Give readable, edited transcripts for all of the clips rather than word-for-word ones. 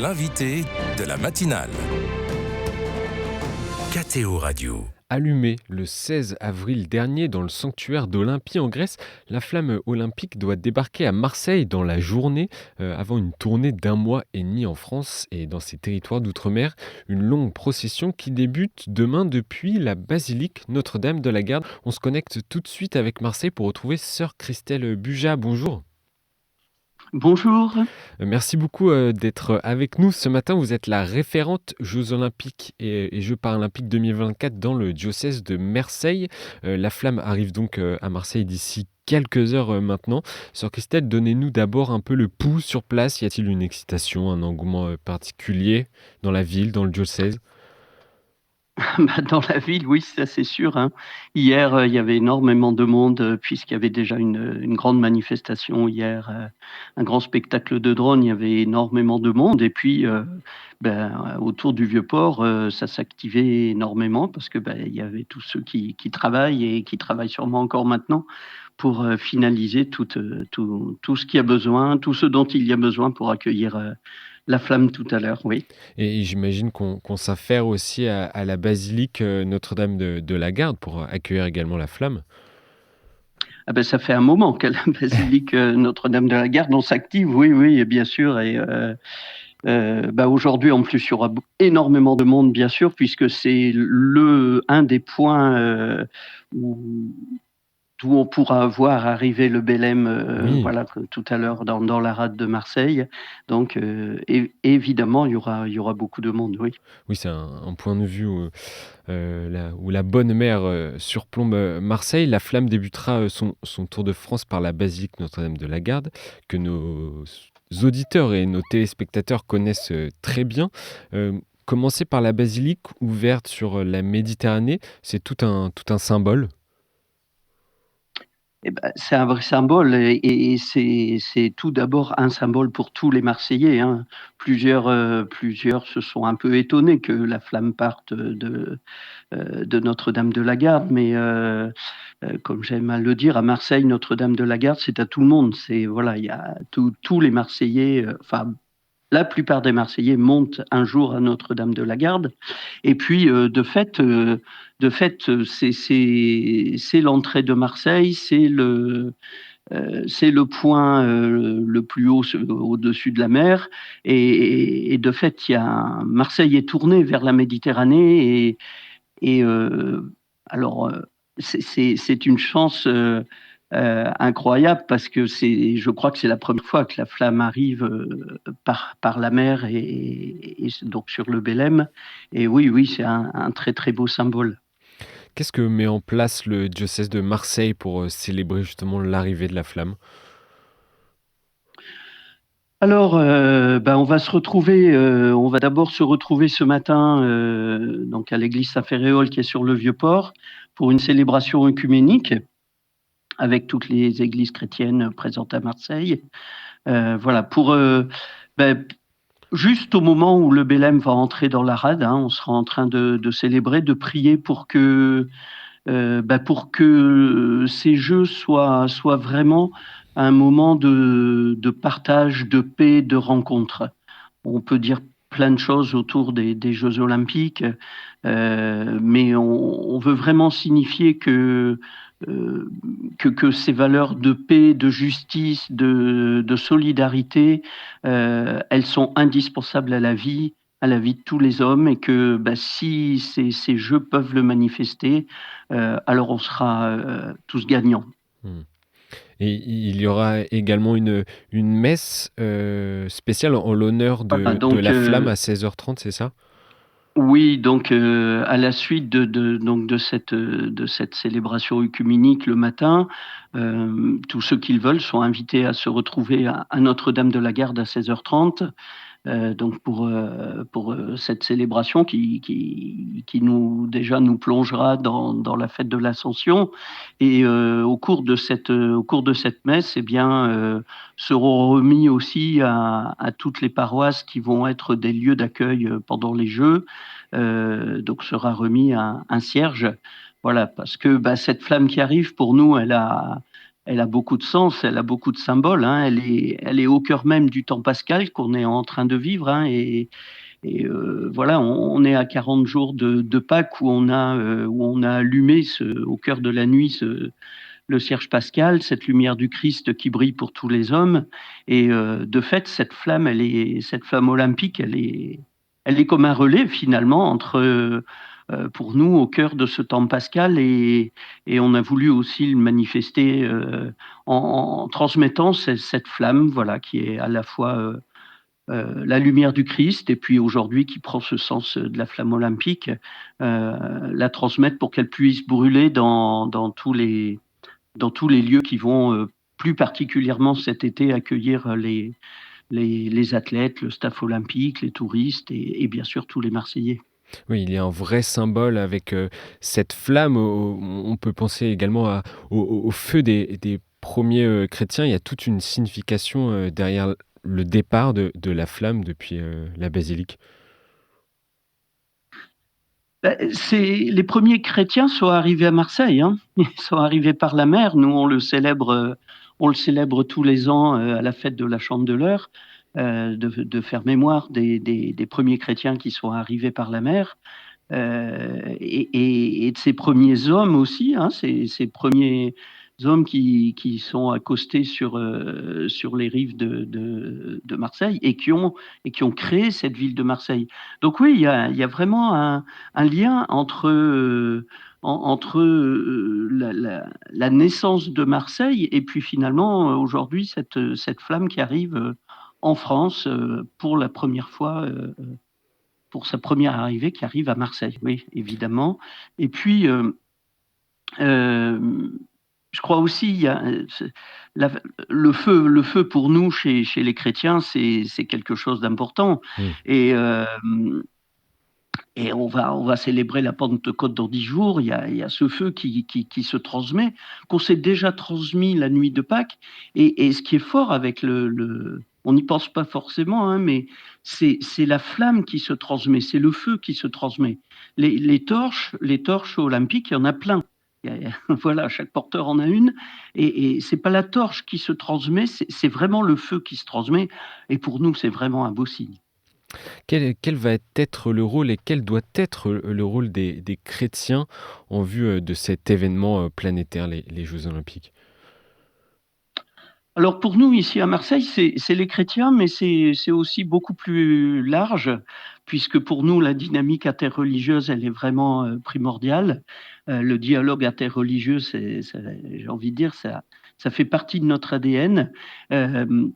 L'invité de la matinale. KTO Radio. Allumée le 16 avril dernier dans le sanctuaire d'Olympie en Grèce, la flamme olympique doit débarquer à Marseille dans la journée avant une tournée d'1 mois et demi en France et dans ses territoires d'outre-mer. Une longue procession qui débute demain depuis la basilique Notre-Dame de la Garde. On se connecte tout de suite avec Marseille pour retrouver sœur Christelle Buja. Bonjour. Bonjour. Merci beaucoup d'être avec nous ce matin. Vous êtes la référente Jeux Olympiques et Jeux Paralympiques 2024 dans le diocèse de Marseille. La flamme arrive donc à Marseille d'ici quelques heures maintenant. Sœur Christelle, donnez-nous d'abord un peu le pouls sur place. Y a-t-il une excitation, un engouement particulier dans la ville, dans le diocèse ? Dans la ville, oui, ça c'est sûr, hein. Hier, il y avait énormément de monde, puisqu'il y avait déjà une grande manifestation hier, un grand spectacle de drones, il y avait énormément de monde et puis, autour du Vieux-Port, ça s'activait énormément parce que, il y avait tous ceux qui travaillent et qui travaillent sûrement encore maintenant pour, finaliser tout ce qu'il y a besoin, tout ce dont il y a besoin pour accueillir, la flamme tout à l'heure, oui. Et j'imagine qu'on s'affaire aussi à la basilique Notre-Dame de la Garde pour accueillir également la flamme. Ah ben, ça fait un moment que la basilique Notre-Dame de la Garde, on s'active, oui, oui, et bien sûr. Et aujourd'hui, en plus, il y aura énormément de monde, bien sûr, puisque c'est un des points où, d'où on pourra voir arriver le Bélem, Oui. voilà, tout à l'heure dans la rade de Marseille. Donc, évidemment, il y aura beaucoup de monde, oui. Oui, c'est un point de vue où la bonne mer surplombe Marseille. La flamme débutera son tour de France par la basilique Notre-Dame de la Garde, que nos auditeurs et nos téléspectateurs connaissent très bien. Commencer par la basilique ouverte sur la Méditerranée, c'est tout un symbole. Eh ben, c'est un vrai symbole et c'est tout d'abord un symbole pour tous les Marseillais, hein. Plusieurs se sont un peu étonnés que la flamme parte de Notre-Dame de la Garde, mais comme j'aime à le dire, à Marseille, Notre-Dame de la Garde, c'est à tout le monde. C'est voilà, il y a tous les Marseillais, enfin la plupart des Marseillais montent un jour à Notre-Dame de la Garde. Et puis, c'est l'entrée de Marseille, c'est le point le plus haut au-dessus de la mer. Et de fait, Marseille est tournée vers la Méditerranée. Et alors, c'est une chance incroyable parce que je crois que c'est la première fois que la flamme arrive par la mer et donc sur le Bélem. Et oui, oui, c'est un très très beau symbole. Qu'est-ce que met en place le diocèse de Marseille pour célébrer justement l'arrivée de la flamme ? Alors, on va d'abord se retrouver ce matin donc à l'église Saint-Féréol qui est sur le Vieux-Port pour une célébration œcuménique avec toutes les églises chrétiennes présentes à Marseille. Voilà, juste au moment où le Bélem va entrer dans la rade, hein, on sera en train de célébrer, de prier pour que ces jeux soient vraiment un moment de partage, de paix, de rencontre. On peut dire plein de choses autour des Jeux olympiques, mais on veut vraiment signifier euh, que ces valeurs de paix, de justice, de solidarité, elles sont indispensables à la vie de tous les hommes et que si ces jeux peuvent le manifester, alors on sera tous gagnants. Hmm. Et il y aura également une messe spéciale en l'honneur Voilà, de la flamme à 16h30, c'est ça ? oui, donc à la suite de cette célébration œcuménique le matin, tous ceux qui le veulent sont invités à se retrouver à Notre-Dame de la Garde à 16h30. Donc pour cette célébration qui nous plongera dans la fête de l'Ascension. Et au cours de cette messe, eh bien, seront remis aussi à toutes les paroisses qui vont être des lieux d'accueil pendant les Jeux. Donc sera remis un cierge. Voilà, parce que cette flamme qui arrive, pour nous, elle a beaucoup de sens, elle a beaucoup de symboles, hein. Elle est au cœur même du temps pascal qu'on est en train de vivre, hein, voilà, on est à 40 jours de Pâques où on a allumé au cœur de la nuit le cierge pascal, cette lumière du Christ qui brille pour tous les hommes. Et de fait, cette flamme olympique, elle est comme un relais finalement pour nous au cœur de ce temps pascal et on a voulu aussi le manifester en transmettant cette flamme, voilà, qui est à la fois la lumière du Christ et puis aujourd'hui qui prend ce sens de la flamme olympique, la transmettre pour qu'elle puisse brûler dans tous les lieux qui vont plus particulièrement cet été accueillir les athlètes, le staff olympique, les touristes et bien sûr tous les Marseillais. Oui, il y a un vrai symbole avec, cette flamme. On peut penser également au feu des 1ers, chrétiens. Il y a toute une signification, derrière le départ de la flamme depuis, la basilique. Les premiers chrétiens sont arrivés à Marseille, hein. Ils sont arrivés par la mer. Nous, on le célèbre tous les ans à la fête de la Chandeleur, de faire mémoire des premiers chrétiens qui sont arrivés par la mer. Et de ces premiers hommes aussi, hein, ces premiers hommes qui sont accostés sur les rives de Marseille et qui ont créé cette ville de Marseille. Donc oui, il y a vraiment un lien entre la naissance de Marseille et puis finalement aujourd'hui cette flamme qui arrive en France pour la première fois pour sa première arrivée qui arrive à Marseille, oui, évidemment. Et puis, je crois aussi, il y a, la- le feu pour nous, chez les chrétiens, c'est quelque chose d'important. Mmh. Et, euh, et on va célébrer la Pentecôte dans 10 jours. Il y a ce feu qui se transmet, qu'on s'est déjà transmis la nuit de Pâques. Et ce qui est fort avec on n'y pense pas forcément, hein, mais c'est la flamme qui se transmet, c'est le feu qui se transmet. Les torches olympiques, il y en a plein. Voilà, chaque porteur en a une. Et c'est pas la torche qui se transmet, c'est vraiment le feu qui se transmet. Et pour nous, c'est vraiment un beau signe. Quel va être le rôle et quel doit être le rôle des chrétiens en vue, de cet événement, planétaire, les Jeux olympiques? Alors pour nous, ici à Marseille, c'est les chrétiens, mais c'est aussi beaucoup plus large, puisque pour nous, la dynamique interreligieuse, elle est vraiment primordiale. Le dialogue interreligieux, j'ai envie de dire, ça fait partie de notre ADN. Euh,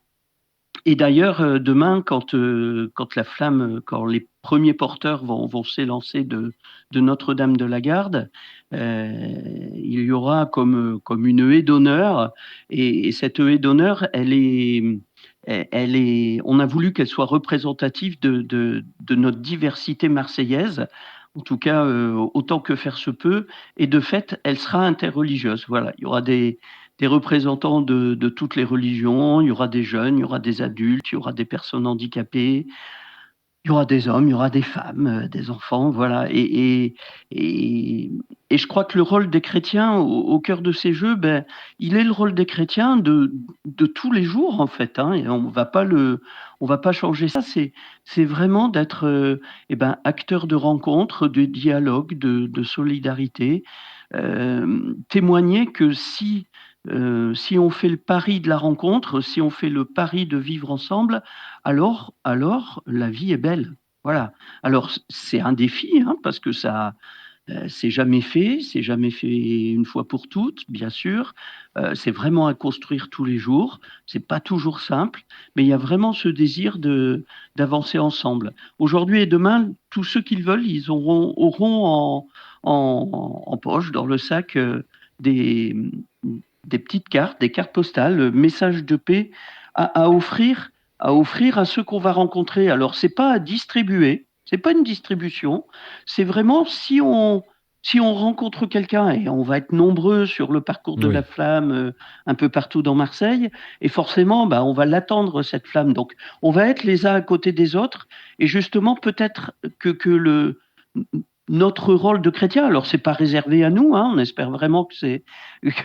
et d'ailleurs, demain, quand les premiers porteurs vont s'élancer de Notre-Dame de la Garde, il y aura comme une haie d'honneur. Et cette haie d'honneur, on a voulu qu'elle soit représentative de notre diversité marseillaise, en tout cas autant que faire se peut. Et de fait, elle sera interreligieuse. Voilà, il y aura des représentants de toutes les religions, il y aura des jeunes, il y aura des adultes, il y aura des personnes handicapées, il y aura des hommes, il y aura des femmes, des enfants, voilà. Et, et je crois que le rôle des chrétiens au cœur de ces jeux, ben, il est le rôle des chrétiens de tous les jours, en fait, hein, et on va pas changer ça. C'est vraiment d'être acteur de rencontres, de dialogue, de solidarité. Témoigner que si on fait le pari de la rencontre, si on fait le pari de vivre ensemble, alors la vie est belle. Voilà. Alors c'est un défi, hein, parce que c'est jamais fait une fois pour toutes, bien sûr. C'est vraiment à construire tous les jours. C'est pas toujours simple, mais il y a vraiment ce désir d'avancer ensemble. Aujourd'hui et demain, tous ceux qui le veulent, auront en poche, dans le sac, des, des petites cartes, des cartes postales, messages de paix à offrir, à ceux qu'on va rencontrer. Alors, c'est pas à distribuer, c'est pas une distribution, c'est vraiment si on rencontre quelqu'un, et on va être nombreux sur le parcours de la Oui. flamme un peu partout dans Marseille, et forcément, bah, on va l'attendre, cette flamme. Donc, on va être les uns à côté des autres, et justement, peut-être que notre rôle de chrétien. Alors c'est pas réservé à nous, hein, on espère vraiment que c'est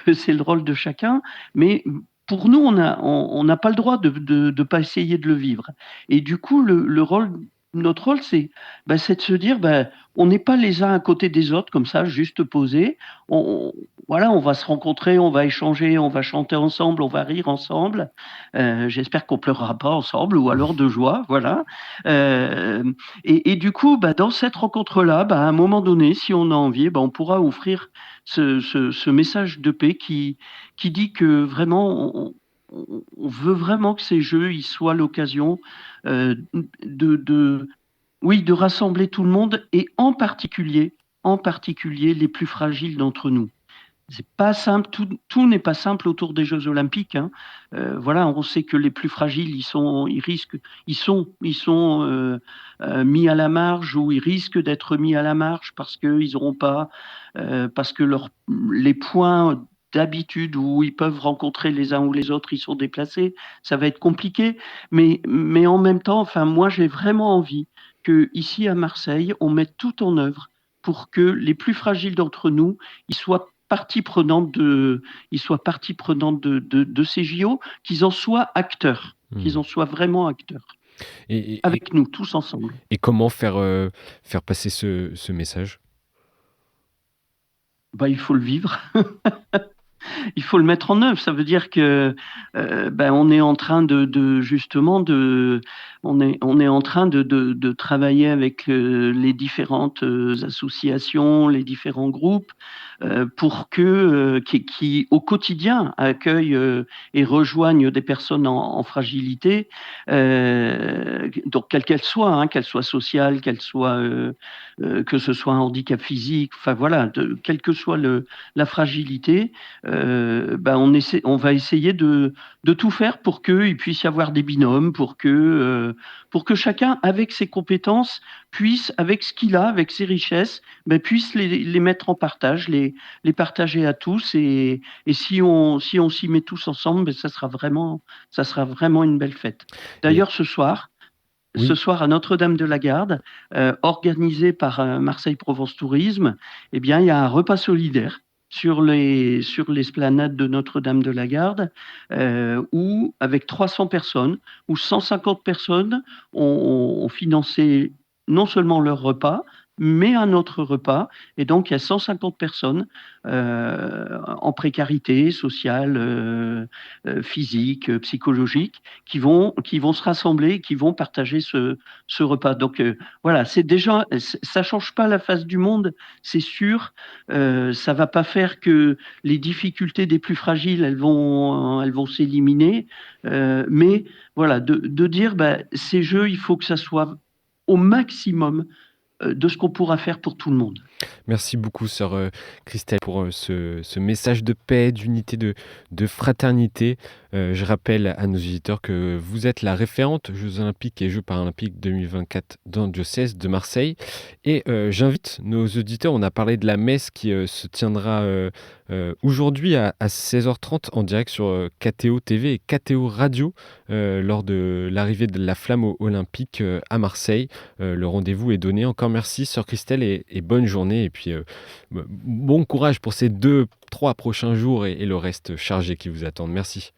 que c'est le rôle de chacun, mais pour nous, on n'a pas le droit de pas essayer de le vivre. Et du coup, notre rôle, c'est de se dire, on n'est pas les uns à côté des autres comme ça, juste posés. Voilà, on va se rencontrer, on va échanger, on va chanter ensemble, on va rire ensemble. J'espère qu'on pleurera pas ensemble, ou alors de joie, voilà. Euh, et du coup, dans cette rencontre-là, à un moment donné, si on a envie, on pourra offrir ce message de paix qui dit que vraiment, on veut vraiment que ces jeux ils soient l'occasion euh, de, oui, de rassembler tout le monde et en particulier les plus fragiles d'entre nous. C'est pas simple, tout n'est pas simple autour des Jeux Olympiques, hein. Voilà, on sait que les plus fragiles, ils sont mis à la marge ou ils risquent d'être mis à la marge parce qu'ils n'auront pas, parce que les points d'habitude où ils peuvent rencontrer les uns ou les autres, ils sont déplacés. Ça va être compliqué, mais en même temps, enfin, moi, j'ai vraiment envie que ici à Marseille, on mette tout en œuvre pour que les plus fragiles d'entre nous, ils soient ils soient partie prenante de ces JO, qu'ils en soient acteurs, qu'ils en soient vraiment acteurs, Et, et- avec nous, tous ensemble. et comment faire passer ce message? Il faut le vivre. Il faut le mettre en œuvre. Ça veut dire que on est en train justement on est en train de travailler avec les différentes associations, les différents groupes pour qui au quotidien accueillent et rejoignent des personnes en fragilité, donc qu'elles soient sociales, que ce soit un handicap physique, enfin voilà, quelle que soit la fragilité. On va essayer de tout faire pour qu'il puisse y avoir des binômes, pour que chacun, avec ses compétences, puisse, avec ce qu'il a, avec ses richesses, puisse les mettre en partage, les partager à tous. Et si on s'y met tous ensemble, ça sera vraiment une belle fête. Et D'ailleurs, ce oui, soir à Notre-Dame-de-la-Garde, organisé par Marseille-Provence Tourisme, eh bien, il y a un repas solidaire sur l'esplanade de Notre-Dame-de-la-Garde, où, avec 300 personnes, où 150 personnes ont financé non seulement leur repas, mais un autre repas. Et donc, il y a 150 personnes en précarité sociale, physique, psychologique, qui vont se rassembler, qui vont partager ce repas. Donc voilà, ça change pas la face du monde, c'est sûr. Ça va pas faire que les difficultés des plus fragiles, elles vont s'éliminer. Mais voilà, de dire, ces jeux, il faut que ça soit au maximum de ce qu'on pourra faire pour tout le monde. merci beaucoup, sœur Christelle, pour ce message de paix, d'unité, de fraternité. Je rappelle à nos auditeurs que vous êtes la référente Jeux Olympiques et Jeux Paralympiques 2024 dans le diocèse de Marseille. Et j'invite nos auditeurs, on a parlé de la messe qui se tiendra aujourd'hui à 16h30 en direct sur KTO TV et KTO Radio lors de l'arrivée de la flamme olympique à Marseille. Le rendez-vous est donné. Encore merci, sœur Christelle, et bonne journée. Et puis, bon courage pour ces 2-3 prochains jours et le reste chargé qui vous attendent. Merci.